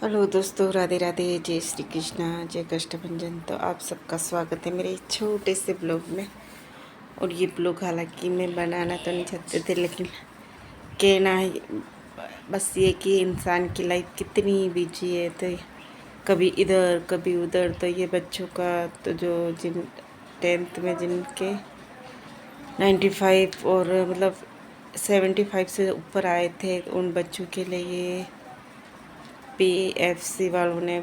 Hello दोस्तों, राधे राधे, जय श्री कृष्णा, जय कष्टभंजन। तो आप सबका स्वागत है मेरे छोटे से ब्लॉग में। और ये ब्लॉग हालांकि मैं बनाना तो नहीं चाहते थे, लेकिन कहना है बस ये कि इंसान की लाइफ कितनी बिजी है, तो कभी इधर कभी उधर। तो ये बच्चों का तो जो जिन 10th में जिनके 95 और मतलब 75 से ऊपर आए थे, उन बच्चों के लिए ये PFC वालों ने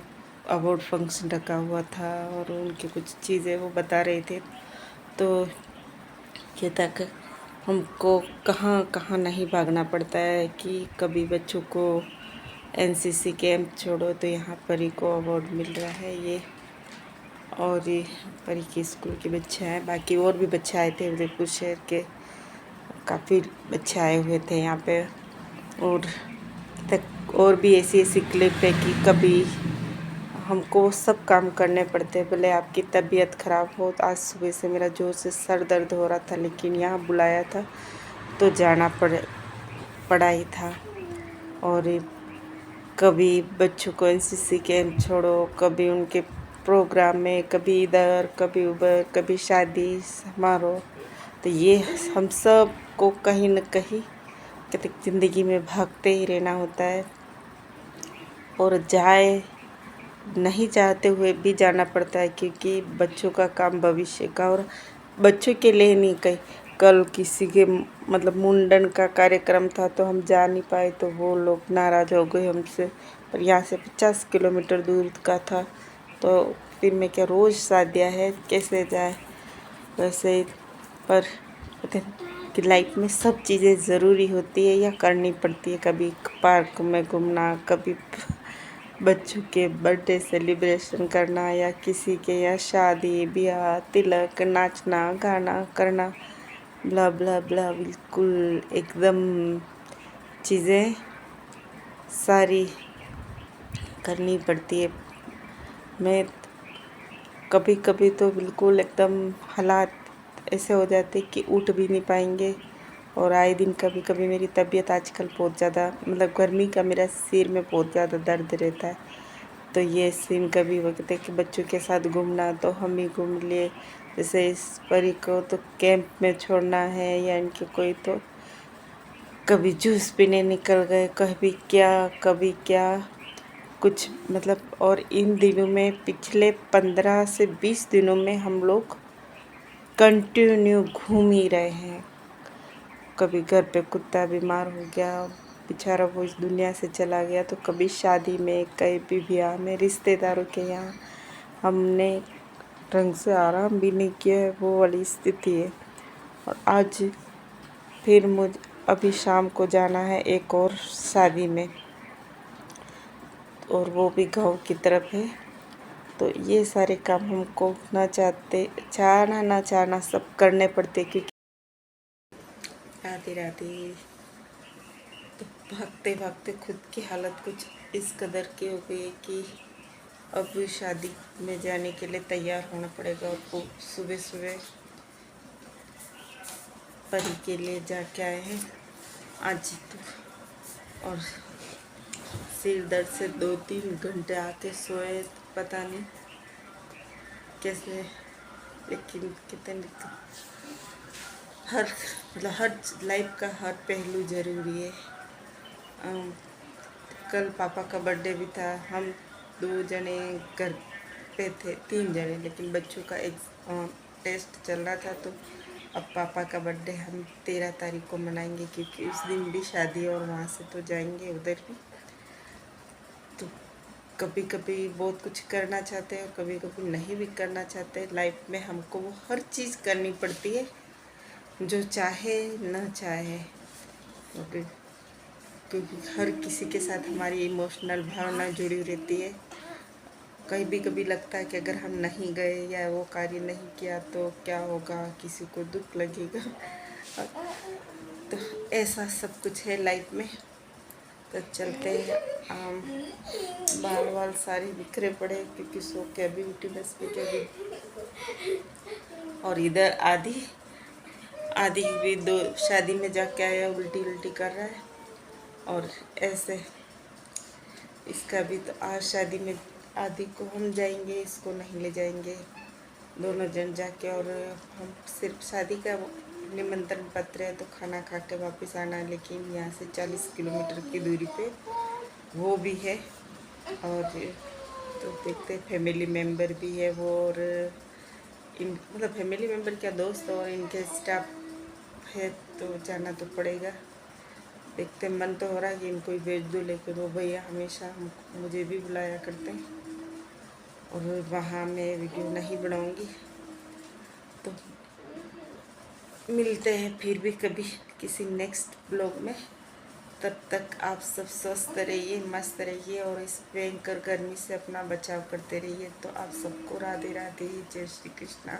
अवार्ड फंक्शन रखा हुआ था और उनकी कुछ चीज़ें वो बता रहे थे। तो ये तक हमको कहाँ कहाँ नहीं भागना पड़ता है कि कभी बच्चों को NCC कैंप छोड़ो तो यहाँ परी को अवार्ड मिल रहा है। ये और ये परी के स्कूल के बच्चे हैं, बाकी और भी बच्चे आए थे उदयपुर शहर के, काफ़ी बच्चे आए हुए थे यहाँ पे। और तक और भी ऐसी ऐसी क्लिप है कि कभी हमको सब काम करने पड़ते हैं, भले आपकी तबीयत ख़राब हो। तो आज सुबह से मेरा ज़ोर से सर दर्द हो रहा था, लेकिन यहाँ बुलाया था तो जाना पड़ा ही था। और कभी बच्चों को NCC कैंप छोड़ो, कभी उनके प्रोग्राम में, कभी इधर कभी उधर, कभी शादी समारोह। तो ये हम सब को कहीं न कहीं कहते ज़िंदगी में भागते ही रहना होता है। और जाए नहीं चाहते हुए भी जाना पड़ता है, क्योंकि बच्चों का काम भविष्य का। और बच्चों के लिए नहीं, कहीं कल किसी के मतलब मुंडन का कार्यक्रम था तो हम जा नहीं पाए, तो वो लोग नाराज़ हो गए हमसे। पर यहाँ से 50 किलोमीटर दूर का था, तो फिर मैं क्या, रोज़ शादियाँ है, कैसे जाए। वैसे ही पर कहते हैं कि लाइफ में सब चीज़ें ज़रूरी होती है या करनी पड़ती है। कभी पार्क में घूमना, कभी बच्चों के बर्थडे सेलिब्रेशन करना, या किसी के या शादी ब्याह तिलक, नाचना गाना करना, ब्ला ब्ला ब्ला, बिल्कुल एकदम चीज़ें सारी करनी पड़ती है। मैं कभी कभी तो बिल्कुल एकदम हालात ऐसे हो जाते कि उठ भी नहीं पाएंगे। और आए दिन कभी कभी मेरी तबीयत आजकल बहुत ज़्यादा, मतलब गर्मी का मेरा सिर में बहुत ज़्यादा दर्द रहता है। तो ये सीन कभी वक्त है कि बच्चों के साथ घूमना, तो हम ही घूम लिए। जैसे इस परी को तो कैंप में छोड़ना है, या इनके कोई तो कभी जूस पीने निकल गए, कभी क्या कुछ मतलब। और इन दिनों में पिछले 15 से 20 दिनों में हम लोग कंटिन्यू घूम ही रहे हैं। कभी घर पे कुत्ता बीमार हो गया, बेचारा वो इस दुनिया से चला गया, तो कभी शादी में, कहीं भी ब्याह में, रिश्तेदारों के यहाँ हमने ढंग से आराम भी नहीं किया है, वो वाली स्थिति है। और आज फिर अभी शाम को जाना है एक और शादी में, और वो भी गाँव की तरफ है। तो ये सारे काम हमको ना चाहना सब करने पड़ते, क्योंकि राधे राधे। तो भागते भागते खुद की हालत कुछ इस कदर की हो गई है कि अब शादी में जाने के लिए तैयार होना पड़ेगा। और वो सुबह सुबह परी के लिए जाके आए हैं आज तो। और सिर दर्द से 2-3 घंटे आके सोए, पता नहीं कैसे। लेकिन कितने हर लाइफ का हर पहलू ज़रूरी है। कल पापा का बर्थडे भी था, हम 2 जने घर पे थे, 3 जने, लेकिन बच्चों का एक टेस्ट चल रहा था। तो अब पापा का बर्थडे हम 13 तारीख को मनाएंगे, क्योंकि उस दिन भी शादी है और वहाँ से तो जाएंगे उधर भी। तो कभी कभी बहुत कुछ करना चाहते हैं और कभी कभी नहीं भी करना चाहते। लाइफ में हमको वो हर चीज़ करनी पड़ती है, जो चाहे न चाहे। क्योंकि हर किसी के साथ हमारी इमोशनल भावना जुड़ी रहती है। कभी लगता है कि अगर हम नहीं गए या वो कार्य नहीं किया तो क्या होगा, किसी को दुख लगेगा। तो ऐसा सब कुछ है लाइफ में। तो चलते हैं। बाल सारे बिखरे पड़े, क्योंकि सो के अभी उठी बस के अभी। और इधर आदि भी 2 शादी में जाके आया, उल्टी कर रहा है। और ऐसे इसका भी तो आज शादी में आदि को हम जाएंगे, इसको नहीं ले जाएंगे, दोनों जन जाके। और हम सिर्फ शादी का निमंत्रण पत्र है तो खाना खा के वापस आना है, लेकिन यहाँ से 40 किलोमीटर की दूरी पे वो भी है। और तो देखते फैमिली मेम्बर भी है वो, और इन मतलब फैमिली मेम्बर क्या, दोस्त और इनके स्टाफ है, तो जाना तो पड़ेगा। देखते मन तो हो रहा है कि इनको ही भेज दो, लेकिन वो भैया हमेशा मुझे भी बुलाया करते हैं और वहाँ मैं वीडियो नहीं बनाऊँगी। तो मिलते हैं फिर भी कभी किसी नेक्स्ट ब्लॉग में। तब तक आप सब स्वस्थ रहिए, मस्त रहिए और इस भयंकर गर्मी से अपना बचाव करते रहिए। तो आप सबको राधे राधे, जय श्री कृष्णा।